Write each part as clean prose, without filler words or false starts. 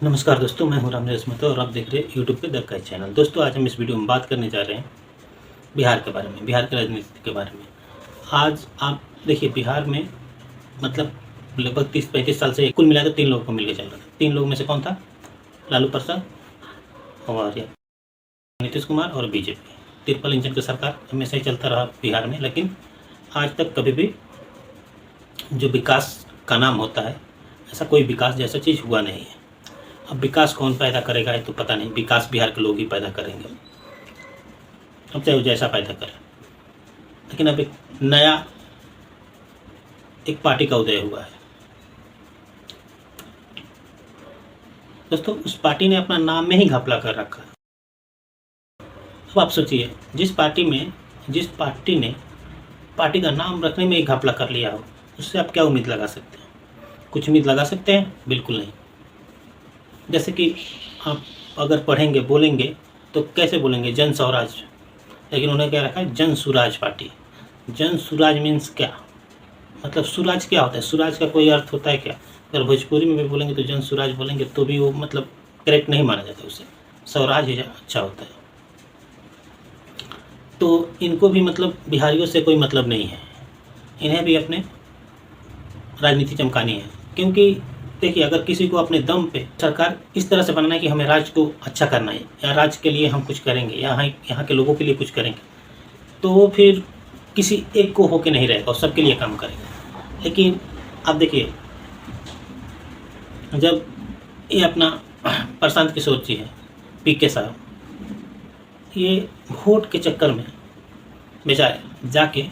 नमस्कार दोस्तों, मैं हूं रामनिवास महतो और आप देख रहे हैं यूट्यूब पे द काई चैनल। दोस्तों, आज हम इस वीडियो में बात करने जा रहे हैं बिहार के बारे में, बिहार की राजनीति के बारे में। आज आप देखिए, बिहार में मतलब लगभग 30-35 साल से कुल मिलाकर 3 लोगों को मिलकर चल रहा था। 3 लोगों में से कौन था? लालू प्रसाद और नीतीश कुमार और बीजेपी। ट्रिपल इंजन की सरकार हमेशा ही चलता रहा बिहार में, लेकिन आज तक कभी भी जो विकास का नाम होता है, ऐसा कोई विकास जैसा चीज़ हुआ नहीं है। अब विकास कौन पैदा करेगा ये तो पता नहीं, विकास बिहार के लोग ही पैदा करेंगे, अब चाहे वो जैसा पैदा करें। लेकिन अब एक नया पार्टी का उदय हुआ है दोस्तों। उस पार्टी ने अपना नाम में ही घपला कर रखा है। अब आप सोचिए, जिस पार्टी ने पार्टी का नाम रखने में ही घपला कर लिया हो, उससे आप क्या उम्मीद लगा सकते हैं? कुछ उम्मीद लगा सकते हैं? बिल्कुल नहीं। जैसे कि आप अगर पढ़ेंगे, बोलेंगे तो कैसे बोलेंगे? जन स्वराज, लेकिन उन्होंने क्या रखा है? जन सुराज पार्टी। जन सुराज मीन्स क्या? मतलब सुराज क्या होता है? सुराज का कोई अर्थ होता है क्या? अगर भोजपुरी में भी बोलेंगे तो जन सुराज बोलेंगे तो भी वो मतलब करेक्ट नहीं माना जाता, उससे स्वराज ही अच्छा होता है। तो इनको भी मतलब बिहारियों से कोई मतलब नहीं है, इन्हें भी अपने राजनीति चमकानी है। क्योंकि देखिए, अगर किसी को अपने दम पे सरकार इस तरह से बनाना है कि हमें राज्य को अच्छा करना है, या राज्य के लिए हम कुछ करेंगे, या यहाँ के लोगों के लिए कुछ करेंगे, तो वो फिर किसी एक को होके नहीं रहेगा और सबके लिए काम करेगा। लेकिन अब देखिए, जब ये अपना प्रशांत किशोर जी है, पीके साहब, ये वोट के चक्कर में बेचारे जाके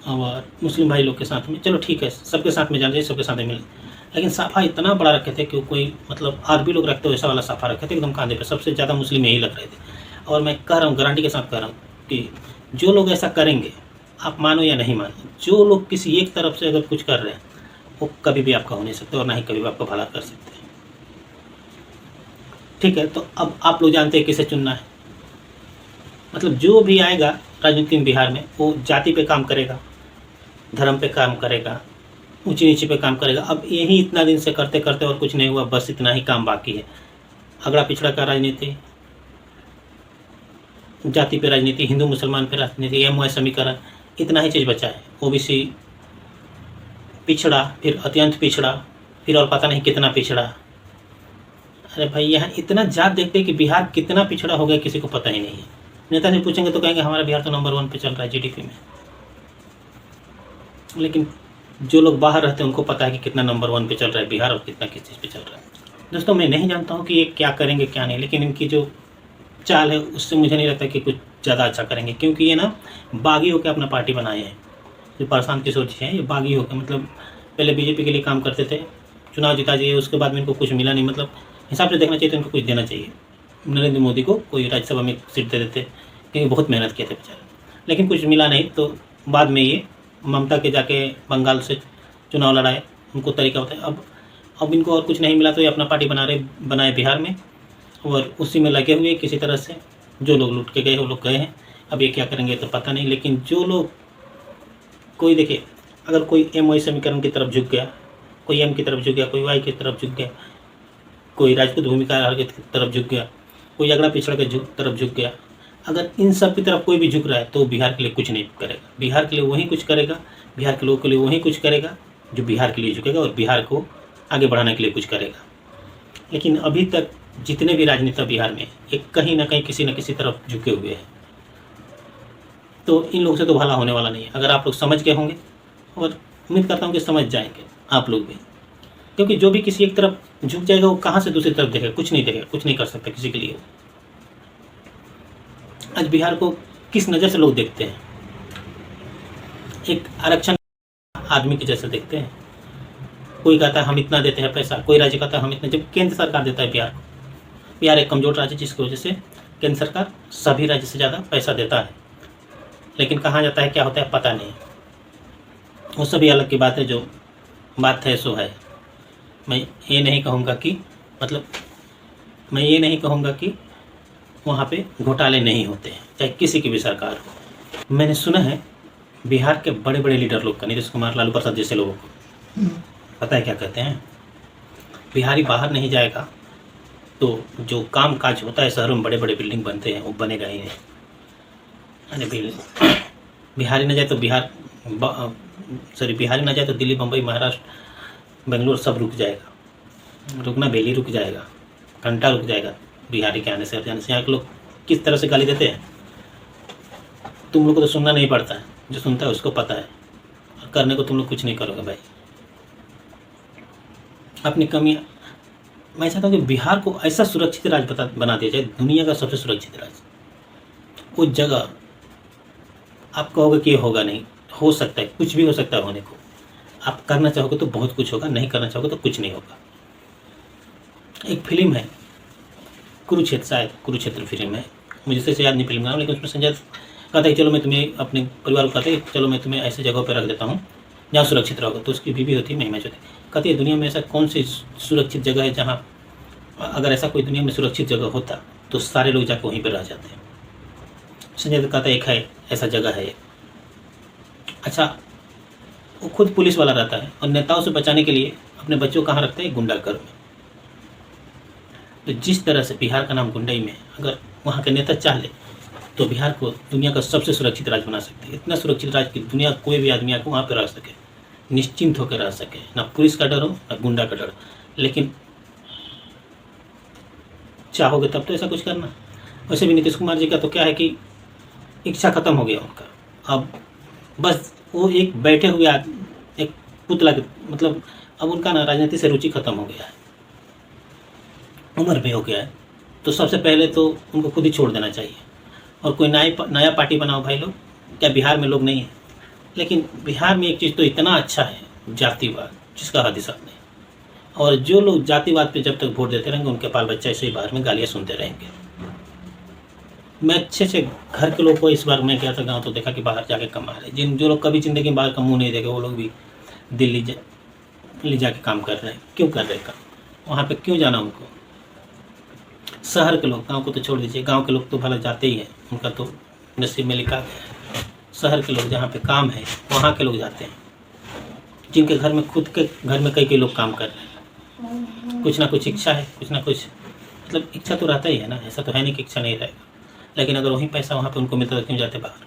और मुस्लिम भाई लोग के साथ में, चलो ठीक है, सबके साथ में जाना चाहिए, सबके साथ में मिले, लेकिन साफा इतना बड़ा रखे थे कि कोई मतलब आरबी लोग रखते हो वैसा वाला साफा रखे थे, एकदम कांधे पे। सबसे ज़्यादा मुस्लिम यही लग रहे थे। और मैं कह रहा हूँ, गारंटी के साथ कह रहा हूँ कि जो लोग ऐसा करेंगे, आप मानो या नहीं मानो, जो लोग किसी एक तरफ से अगर कुछ कर रहे हैं, वो कभी भी आपका हो नहीं सकते और ना ही कभी भी आपका भला कर सकते हैं। ठीक है, तो अब आप लोग जानते हैं किसे चुनना है। मतलब जो भी आएगा राजनीति में बिहार में, वो जाति पे काम करेगा, धर्म पे काम करेगा, ऊंची नीची पे काम करेगा। अब यही इतना दिन से करते करते और कुछ नहीं हुआ, बस इतना ही काम बाकी है। अगड़ा पिछड़ा का राजनीति, जाति पे राजनीति, हिंदू मुसलमान पे राजनीति, एमओआई समीकरण, इतना ही चीज़ बचा है। ओबीसी पिछड़ा, फिर अत्यंत पिछड़ा, फिर और पता नहीं कितना पिछड़ा। अरे भाई, यहाँ इतना जात देखते हैं कि बिहार कितना पिछड़ा हो गया, किसी को पता ही नहीं है। नेता से पूछेंगे तो कहेंगे हमारा बिहार तो नंबर 1 पे चल रहा है जीडीपी में। लेकिन जो लोग बाहर रहते हैं उनको पता है कि कितना नंबर 1 पे चल रहा है बिहार और कितना किस चीज़ पे चल रहा है। दोस्तों, मैं नहीं जानता हूँ कि ये क्या करेंगे क्या नहीं, लेकिन इनकी जो चाल है उससे मुझे नहीं लगता कि कुछ ज़्यादा अच्छा करेंगे। क्योंकि ये ना बागी होकर अपना पार्टी बनाए हैं। जो प्रशांत किशोर जी हैं, ये बागी होकर, मतलब पहले बीजेपी के लिए काम करते थे, चुनाव जीता जाइए, उसके बाद में इनको कुछ मिला नहीं। मतलब हिसाब से देखना चाहिए तो इनको कुछ देना चाहिए। नरेंद्र मोदी को कोई राज्यसभा में सीट दे देते, क्योंकि बहुत मेहनत किए थे बेचारे, लेकिन कुछ मिला नहीं। तो बाद में ये ममता के जाके बंगाल से चुनाव लड़ाए, उनको तरीका होता है। अब इनको और कुछ नहीं मिला तो ये अपना पार्टी बनाए बिहार में, और उसी में लगे हुए किसी तरह से। जो लोग लूट के गए वो लोग गए हैं, अब ये क्या करेंगे तो पता नहीं। लेकिन जो लोग, कोई देखिए, अगर कोई एमओआई समीकरण की तरफ झुक गया, कोई एम की तरफ झुक गया, कोई वाई की तरफ झुक गया, कोई राजपूत भूमिका की तरफ झुक गया, कोई अगड़ा पिछड़ा के तरफ झुक गया, अगर इन सब की तरफ कोई भी झुक रहा है तो बिहार के लिए कुछ नहीं करेगा। बिहार के लिए वही कुछ करेगा, बिहार के लोगों के लिए वही कुछ करेगा जो बिहार के लिए झुकेगा और बिहार को आगे बढ़ाने के लिए कुछ करेगा। लेकिन अभी तक जितने भी राजनेता बिहार में, एक कहीं ना कहीं किसी न किसी तरफ झुके हुए हैं। तो इन लोगों से तो भला होने वाला नहीं है। अगर आप लोग समझ गए होंगे, और उम्मीद करता हूँ कि समझ जाएंगे आप लोग भी, क्योंकि जो भी किसी एक तरफ झुक जाएगा वो कहाँ से दूसरी तरफ देखेगा? कुछ नहीं देखेगा, कुछ नहीं कर सकता किसी के लिए। आज बिहार को किस नज़र से लोग देखते हैं? एक आरक्षण आदमी के जैसे देखते हैं। कोई कहता है हम इतना देते हैं पैसा, कोई राज्य कहता है हम इतना, जब केंद्र सरकार देता है बिहार को। बिहार एक कमजोर राज्य जिसकी वजह से केंद्र सरकार सभी राज्य से ज़्यादा पैसा देता है, लेकिन कहाँ जाता है, क्या होता है, पता नहीं। वो सभी अलग की बात है, जो बात है सो है। मैं ये नहीं कहूँगा कि वहाँ पे घोटाले नहीं होते हैं, चाहे किसी की भी सरकार हो। मैंने सुना है बिहार के बड़े बड़े लीडर लोग का, नीतीश कुमार, लालू प्रसाद जैसे लोगों को, पता है क्या कहते हैं? बिहारी बाहर नहीं जाएगा तो जो काम काज होता है शहरों में, बड़े बड़े बिल्डिंग बनते हैं, वो बनेगा ही नहीं। अरे बिहारी न जाए तो बिहारी न जाए तो दिल्ली, बम्बई, महाराष्ट्र, बेंगलोर सब रुक जाएगा। रुकना बेली रुक जाएगा, घंटा रुक जाएगा बिहारी के आने से और जाने से। यहाँ के लोग किस तरह से गाली देते हैं, तुम लोग को तो सुनना नहीं पड़ता है, जो सुनता है उसको पता है। और करने को तुम लोग कुछ नहीं करोगे भाई। अपनी कमियाँ, मैं चाहता हूँ कि बिहार को ऐसा सुरक्षित राज्य बना दिया जाए, दुनिया का सबसे सुरक्षित राज्य। वो जगह आप कहोगे कि ये होगा नहीं, हो सकता है, कुछ भी हो सकता है होने को। आप करना चाहोगे तो बहुत कुछ होगा, नहीं करना चाहोगे तो कुछ नहीं होगा। एक फिल्म है कुरुक्षेत्र, शायद कुरुक्षेत्र फिल्म है, मुझे से याद नहीं फिल्म का नाम, लेकिन उसमें संजय कहता है चलो मैं तुम्हें, अपने परिवार को कहते हैं चलो मैं तुम्हें ऐसे जगह पर रख देता हूँ जहाँ सुरक्षित रहोगे। तो उसकी बीवी होती है महिमा चौधरी, कहती है दुनिया में ऐसा कौन सी सुरक्षित जगह है जहाँ, अगर ऐसा कोई दुनिया में सुरक्षित जगह होता तो सारे लोग जाकर वहीं पर रह जाते हैं। संजय कहता है एक है ऐसा जगह है। अच्छा, वो खुद पुलिस वाला रहता है और नेताओं से बचाने के लिए अपने बच्चों कहाँ रखते हैं, गुंडाघर में। तो जिस तरह से बिहार का नाम गुंडई में, अगर वहाँ के नेता चाह ले तो बिहार को दुनिया का सबसे सुरक्षित राज्य बना सकते हैं। इतना सुरक्षित राज्य कि दुनिया कोई भी आदमी आकर वहाँ पर रह सके, निश्चिंत होकर रह सके, ना पुलिस का डर हो ना गुंडा का डर। लेकिन चाहोगे तब तो ऐसा कुछ करना। वैसे भी नीतीश कुमार जी का तो क्या है कि इच्छा खत्म हो गया उनका। अब बस वो एक बैठे हुए एक पुतला के, मतलब अब उनका ना राजनीति से रुचि खत्म हो गया है, उम्र भी हो गया है। तो सबसे पहले तो उनको खुद ही छोड़ देना चाहिए और कोई नया पार्टी बनाओ भाई लोग। क्या बिहार में लोग नहीं है? लेकिन बिहार में एक चीज़ तो इतना अच्छा है, जातिवाद, जिसका हद हिसाब नहीं। और जो लोग जातिवाद पे जब तक वोट देते रहेंगे उनके बाल बच्चे ऐसे ही बाहर में गालियाँ सुनते रहेंगे। मैं अच्छे से घर के लोग को, इस बार मैं गया था गाँव तो देखा कि बाहर जाके कमा रहे, जो लोग कभी ज़िंदगी में बाहर का मुँह नहीं देखे वो लोग भी दिल्ली जाके काम कर रहे हैं। क्यों कर रहे हैं काम? वहाँ पे क्यों जाना उनको? शहर के लोग, गांव को तो छोड़ दीजिए, गांव के लोग तो भला जाते ही हैं, उनका तो नसीब में लिखा गया है। शहर के लोग जहाँ पे काम है वहाँ के लोग जाते हैं, जिनके घर में खुद के घर में कई लोग काम कर रहे हैं। कुछ ना कुछ इच्छा है, कुछ ना कुछ, मतलब इच्छा तो रहता ही है ना, ऐसा तो है नहीं कि इच्छा नहीं रहेगा। लेकिन अगर वही पैसा वहाँ पे उनको मिलता तो क्यों जाते बाहर?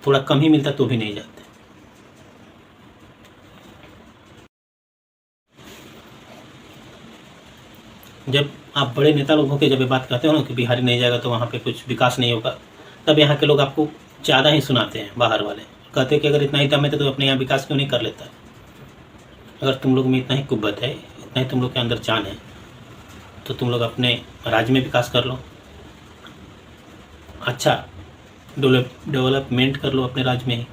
थोड़ा कम ही मिलता तो भी नहीं जाते। जब आप बड़े नेता लोगों के जब ये बात कहते हो ना कि बिहारी नहीं जाएगा तो वहाँ पे कुछ विकास नहीं होगा, तब यहाँ के लोग आपको ज़्यादा ही सुनाते हैं। बाहर वाले कहते हैं कि अगर इतना ही दम है तो अपने यहाँ विकास क्यों नहीं कर लेता? अगर तुम लोग में इतना ही कुव्वत है, इतना ही तुम लोग के अंदर जान है, तो तुम लोग अपने राज्य में विकास कर लो, अच्छा डेवलपमेंट कर लो अपने राज्य में ही।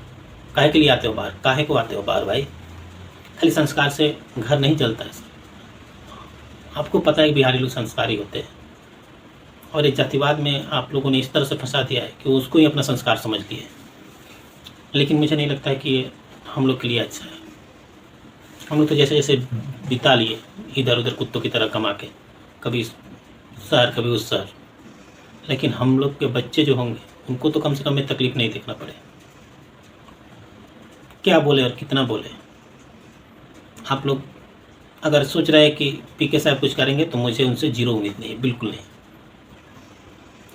काहे के लिए आते हो बाहर? काहे को आते हो बाहर भाई? खाली संस्कार से घर नहीं चलता है। आपको पता है कि बिहारी लोग संस्कारी होते हैं और एक जातिवाद में आप लोगों ने इस तरह से फंसा दिया है कि उसको ही अपना संस्कार समझ लिए। लेकिन मुझे नहीं लगता है कि ये हम लोग के लिए अच्छा है। हम लोग तो जैसे जैसे बिता लिए इधर उधर कुत्तों की तरह कमा के, कभी इस शहर कभी उस शहर। लेकिन हम लोग के बच्चे जो होंगे उनको तो कम से कम में तकलीफ नहीं देखना पड़े। क्या बोले और कितना बोले? आप लोग अगर सोच रहे हैं कि पीके साहब कुछ करेंगे तो मुझे उनसे जीरो उम्मीद नहीं है, बिल्कुल नहीं।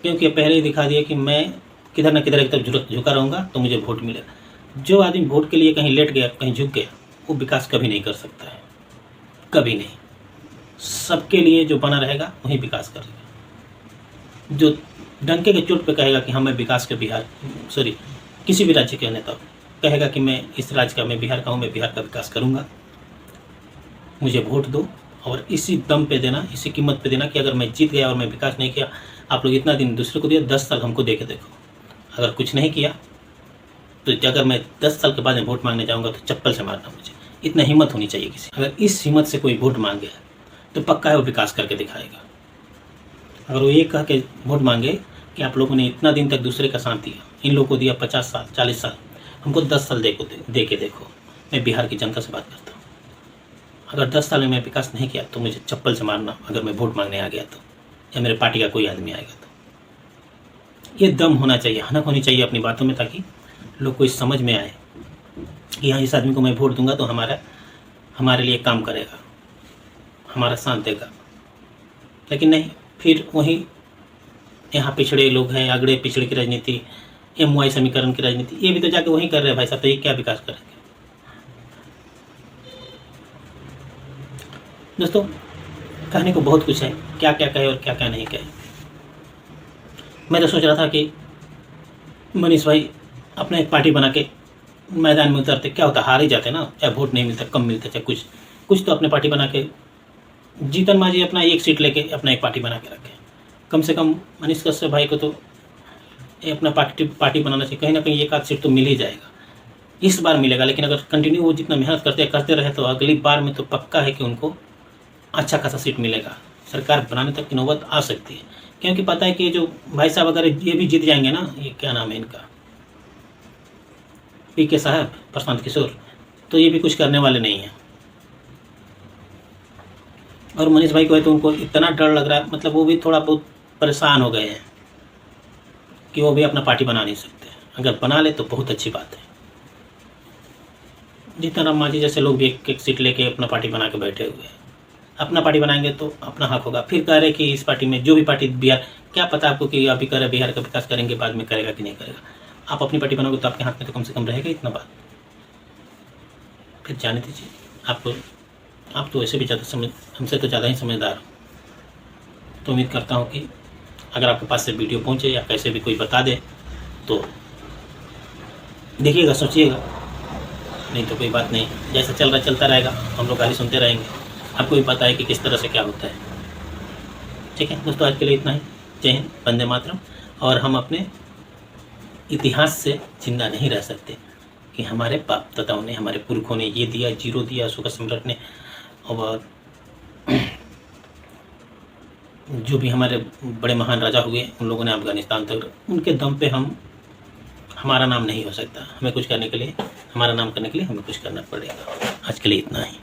क्योंकि पहले ही दिखा दिया कि मैं किधर न किधर एक तरफ झुका रहूँगा तो मुझे वोट मिलेगा। जो आदमी वोट के लिए कहीं लेट गया, कहीं झुक गया, वो विकास कभी नहीं कर सकता है, कभी नहीं। सबके लिए जो बना रहेगा वही विकास करेगा। जो डंके के चोट पे कहेगा कि हाँ मैं विकास के किसी भी राज्य के नेता कहेगा कि मैं इस राज्य का, मैं बिहार का हूँ, मैं बिहार का विकास करूँगा, मुझे वोट दो। और इसी दम पे देना, इसी कीमत पे देना कि अगर मैं जीत गया और मैं विकास नहीं किया, आप लोग इतना दिन दूसरे को दिया, 10 साल हमको दे के देखो। अगर कुछ नहीं किया तो अगर मैं 10 साल के बाद में वोट मांगने जाऊँगा तो चप्पल से मारना मुझे। इतना हिम्मत होनी चाहिए किसी। अगर इस हिम्मत से कोई वोट मांग गया तो पक्का है वो विकास करके दिखाएगा। अगर वो ये कह के वोट मांगे कि आप लोगों ने इतना दिन तक दूसरे का साथ दिया, इन लोगों को दिया 50 साल 40 साल, हमको 10 साल दे के देखो। मैं बिहार की जनता से बात करता हूँ। अगर 10 साल में मैं विकास नहीं किया तो मुझे चप्पल से मारना, अगर मैं वोट मांगने आ गया तो, या मेरे पार्टी का कोई आदमी आएगा तो। ये दम होना चाहिए, हनक होनी चाहिए अपनी बातों में, ताकि लोग को इस समझ में आए कि हाँ इस आदमी को मैं वोट दूंगा तो हमारे लिए काम करेगा, हमारा साथ देगा। लेकिन नहीं, फिर वही यहाँ पिछड़े लोग हैं, अगड़े पिछड़े की राजनीति, MY समीकरण की राजनीति, ये भी तो जाके वही कर रहे हैं भाई साहब। तो ये क्या विकास करेंगे? दोस्तों, कहने को बहुत कुछ है, क्या क्या कहे और क्या क्या नहीं कहे। मैं तो सोच रहा था कि मनीष भाई अपना एक पार्टी बना के मैदान में उतरते, क्या होता, हार ही जाते ना, चाहे वोट नहीं मिलता, कम मिलता, चाहे कुछ तो अपने पार्टी बना के, जीतन मांझी अपना एक सीट लेके अपना एक पार्टी बना के रखे। कम से कम मनीष कश्यप भाई को तो अपना पार्टी बनाना चाहिए। कहीं ना कहीं एक आध सीट तो मिल ही जाएगा, इस बार मिलेगा। लेकिन अगर कंटिन्यू वो जितना मेहनत करते रहे तो अगली बार में तो पक्का है कि उनको अच्छा खासा सीट मिलेगा, सरकार बनाने तक की नौबत आ सकती है। क्योंकि पता है कि जो भाई साहब अगर ये भी जीत जाएंगे ना, ये क्या नाम है इनका, PK साहब, प्रशांत किशोर, तो ये भी कुछ करने वाले नहीं हैं। और मनीष भाई को है तो उनको इतना डर लग रहा है, मतलब वो भी थोड़ा बहुत परेशान हो गए हैं कि वो भी अपना पार्टी बना नहीं सकते। अगर बना ले तो बहुत अच्छी बात है। जीतन राम मांझी जैसे लोग भी एक सीट लेके अपना पार्टी बना के बैठे हुए हैं। अपना पार्टी बनाएंगे तो अपना हक होगा। फिर कह रहे कि इस पार्टी में जो भी पार्टी बिहार, क्या पता आपको कि अभी कह रहे बिहार का विकास करेंगे, बाद में करेगा कि नहीं करेगा। आप अपनी पार्टी बनाओगे तो आपके हाथ में तो कम से कम रहेगा इतना बात। फिर जाने दीजिए, आप तो वैसे भी ज़्यादा हमसे तो ज़्यादा ही समझदार हो। तो उम्मीद करता हूँ कि अगर आपके पास से वीडियो पहुँचे या कैसे भी कोई बता दे तो देखिएगा, सोचिएगा, नहीं तो कोई बात नहीं, जैसा चल रहा चलता रहेगा, हम लोग गाली सुनते रहेंगे। आपको भी पता है कि किस तरह से क्या होता है। ठीक है दोस्तों, आज के लिए इतना ही। जय हिंद, वंदे मातरम। और हम अपने इतिहास से जिंदा नहीं रह सकते कि हमारे बाप दादाओं ने, हमारे पुरखों ने ये दिया, जीरो दिया, अशोक सम्राट ने, और जो भी हमारे बड़े महान राजा हुए उन लोगों ने अफगानिस्तान तक, उनके दम पे हमारा नाम नहीं हो सकता। हमें कुछ करने के लिए, हमारा नाम करने के लिए हमें कुछ करना पड़ेगा। आज के लिए इतना ही।